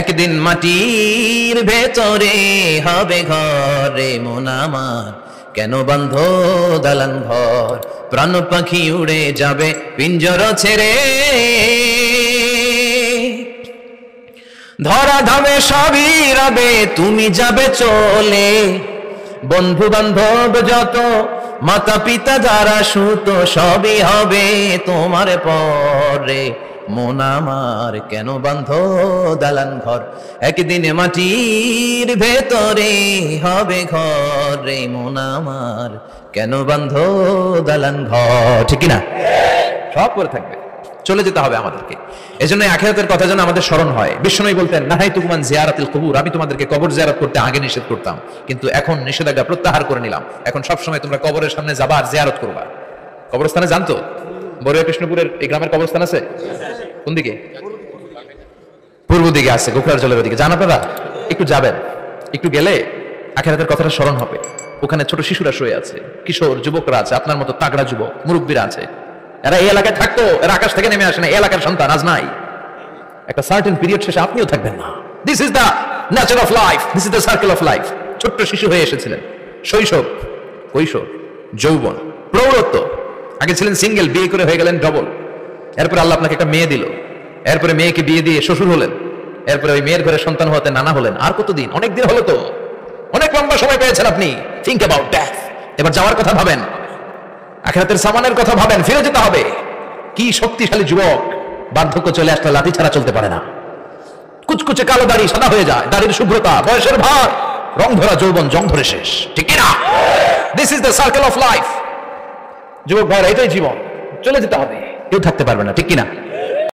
একদিন মাটির ভেতরে হবে ঘরে মন আমার, কেন বন্ধ দালান ঘর? প্রাণ পাখি উড়ে যাবে পিঞ্জর ছেড়ে, ধরা ধামে সবই রবে তুমি যাবে চলে। বন্ধু বান্ধব যত, মাতা পিতা যারা সুত, সবই হবে তোমার পরে। মন আমার কেন বান্ধ দালান ঘর? একদিন মাটির ভেতরে হবে ঘরে মন আমার, কেন বান্ধ দালান ঘর? ঠিক না? সব করে থাকবে, চলে যেতে হবে আমাদেরকে। এজন্য আখিরাতের কথা যেন আমাদের স্মরণ হয়। বিশ্বনবী বলতেন, নাহাইতুকুম আন জিয়ারাতিল কুবুর, আমি তোমাদেরকে কবর জিয়ারত করতে আগে নিষেধ করতাম, কিন্তু এখন নিষেধাজ্ঞা প্রত্যাহার করে নিলাম। এখন সবসময় তোমরা কবরের সামনে যাবা আর জিয়ারত করবা। কবরস্থানে জানতো বড়ুয়া কৃষ্ণপুরের এই গ্রামের কবরস্থান আছে কোন দিকে? পূর্ব দিকে আছে, গোখরার জলের দিকে। জান আপনারা? একটু যাবেন, একটু গেলে আখিরাতের কথাটা স্মরণ হবে। ওখানে ছোট শিশুরা শুয়ে আছে, কিশোর যুবকরা আছে, আপনার মতো তাগড়া যুবক মুরব্বীরা আছে। এরা এই এলাকায় থাকতো, এরা আকাশ থেকে নেমে আসে না, এই এলাকার সন্তান আজ নাই। একটা সার্টেন পিরিয়ড শেষে আপনিও থাকবেন না। This is the nature of life, this is the circle of life. ছোট্ট শিশু হয়ে এসেছিলেন, শৈশব, কৈশোর, যৌবন, প্রৌঢ়ত্ব। আগে ছিলেন সিঙ্গেল, বিয়ে করে হয়ে গেলেন ডবল। এরপরে আল্লাহ আপনাকে একটা মেয়ে দিল, এরপরে মেয়েকে বিয়ে দিয়ে শ্বশুর হলেন, এরপরে ওই মেয়ের ঘরে সন্তান হতে নানা হলেন। আর কতদিন? অনেক দিন হলো তো, অনেক লম্বা সময় পেয়েছেন আপনি। Think about that. এবার যাওয়ার কথা ভাবেন, আখিরাতের সামানের কথা ভাবেন, ফিরে যেতে হবে। কি শক্তিশালী যুবক, বার্ধক্য চলে আসলে লাঠি ছাড়া চলতে পারে না। কুচকুচে কালো দাড়ি সাদা হয়ে যায়, দাড়ির শুভ্রতা, বয়সের ভার, রং ধরা যৌবন জং ধরে শেষ। ঠিক না? This is the circle of life. যুবক ভাই, এটাই জীবন, চলে যেতে হবে, কেউ থাকতে পারবে না। ঠিক কিনা?